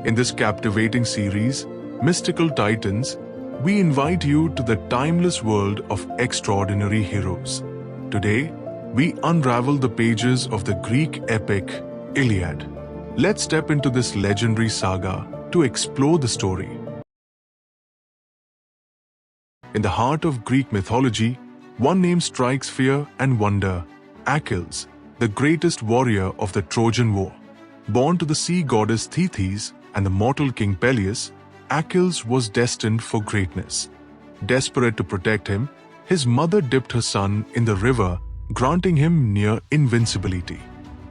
In this captivating series, Mystical Titans, we invite you to the timeless world of extraordinary heroes. Today, we unravel the pages of the Greek epic Iliad. Let's step into this legendary saga to explore the story. In the heart of Greek mythology, one name strikes fear and wonder: Achilles, the greatest warrior of the Trojan War. Born to the sea goddess Thetis and the mortal king Peleus, Achilles was destined for greatness. Desperate to protect him, his mother dipped her son in the river, granting him near invincibility.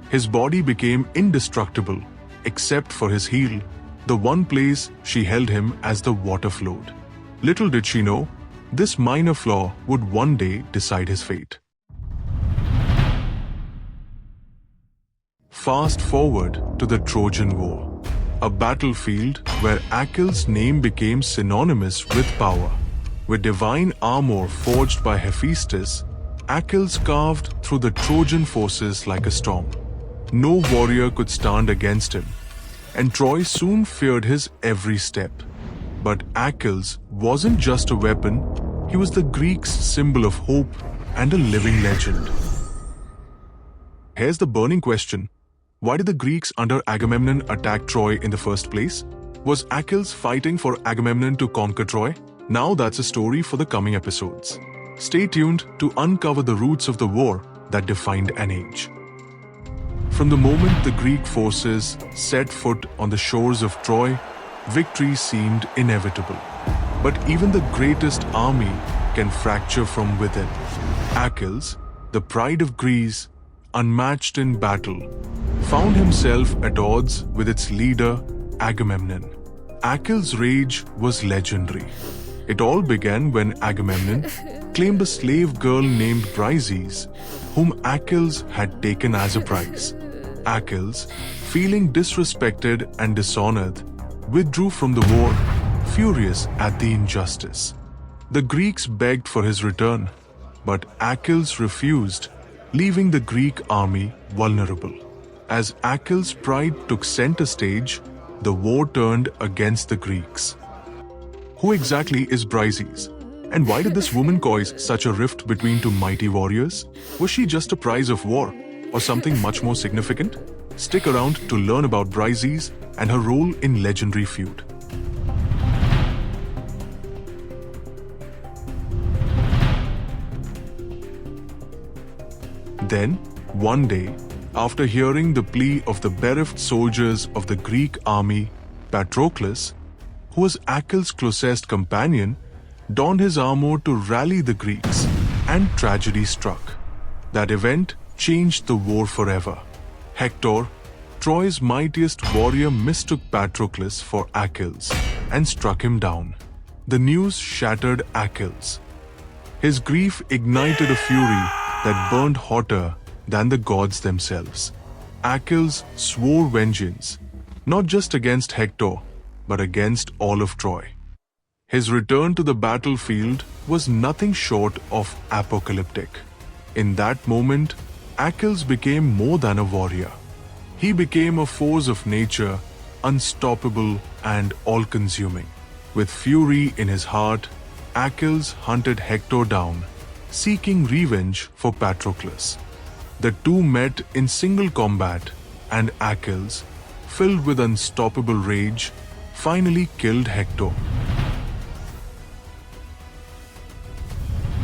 His body became indestructible, except for his heel, the one place she held him as the water flowed. Little did she know, this minor flaw would one day decide his fate. Fast forward to the Trojan War, a battlefield where Achilles' name became synonymous with power. With divine armor forged by Hephaestus, Achilles carved through the Trojan forces like a storm. No warrior could stand against him, and Troy soon feared his every step. But Achilles wasn't just a weapon, he was the Greeks' symbol of hope and a living legend. Here's the burning question. Why did the Greeks under Agamemnon attack Troy in the first place? Was Achilles fighting for Agamemnon to conquer Troy? Now that's a story for the coming episodes. Stay tuned to uncover the roots of the war that defined an age. From the moment the Greek forces set foot on the shores of Troy, victory seemed inevitable. But even the greatest army can fracture from within. Achilles, the pride of Greece, unmatched in battle, found himself at odds with its leader, Agamemnon. Achilles' rage was legendary. It all began when Agamemnon claimed a slave girl named Briseis, whom Achilles had taken as a prize. Achilles, feeling disrespected and dishonored, withdrew from the war, furious at the injustice. The Greeks begged for his return, but Achilles refused, leaving the Greek army vulnerable. As Achilles' pride took center stage, the war turned against the Greeks. Who exactly is Briseis? And why did this woman cause such a rift between two mighty warriors? Was she just a prize of war, or something much more significant? Stick around to learn about Briseis and her role in legendary feud. Then, one day, after hearing the plea of the bereft soldiers of the Greek army, Patroclus, who was Achilles' closest companion, donned his armor to rally the Greeks, and tragedy struck. That event changed the war forever. Hector, Troy's mightiest warrior, mistook Patroclus for Achilles and struck him down. The news shattered Achilles. His grief ignited a fury that burned hotter than the gods themselves. Achilles swore vengeance, not just against Hector, but against all of Troy. His return to the battlefield was nothing short of apocalyptic. In that moment, Achilles became more than a warrior. He became a force of nature, unstoppable and all-consuming. With fury in his heart, Achilles hunted Hector down, seeking revenge for Patroclus. The two met in single combat, and Achilles, filled with unstoppable rage, finally killed Hector.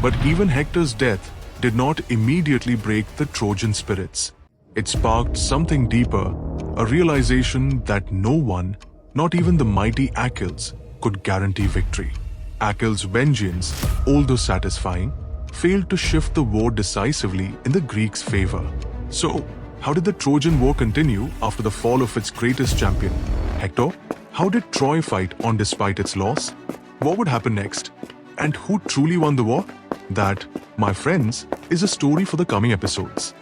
But even Hector's death did not immediately break the Trojan spirits. It sparked something deeper, a realization that no one, not even the mighty Achilles, could guarantee victory. Achilles' vengeance, although satisfying, failed to shift the war decisively in the Greeks' favor. So, how did the Trojan War continue after the fall of its greatest champion, Hector? How did Troy fight on despite its loss? What would happen next? And who truly won the war? That, my friends, is a story for the coming episodes.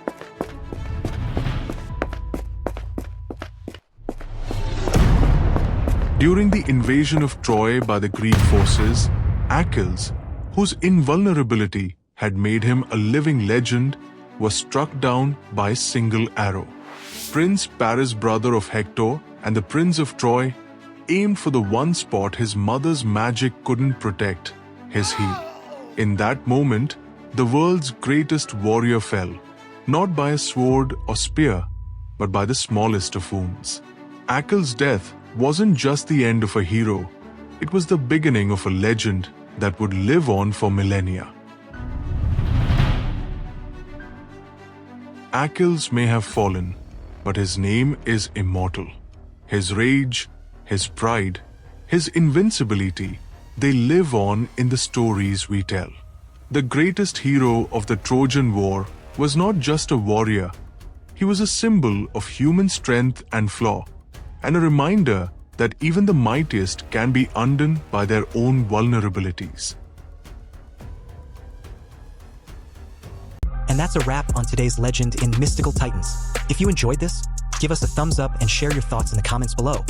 During the invasion of Troy by the Greek forces, Achilles, whose invulnerability had made him a living legend, was struck down by a single arrow. Prince Paris, brother of Hector and the Prince of Troy, aimed for the one spot his mother's magic couldn't protect, his heel. In that moment, the world's greatest warrior fell, not by a sword or spear, but by the smallest of wounds. Achilles' death wasn't just the end of a hero, it was the beginning of a legend that would live on for millennia. Achilles may have fallen, but his name is immortal. His rage, his pride, his invincibility, they live on in the stories we tell. The greatest hero of the Trojan War was not just a warrior, he was a symbol of human strength and flaw, and a reminder that even the mightiest can be undone by their own vulnerabilities. And that's a wrap on today's legend in Mystical Titans. If you enjoyed this, give us a thumbs up and share your thoughts in the comments below.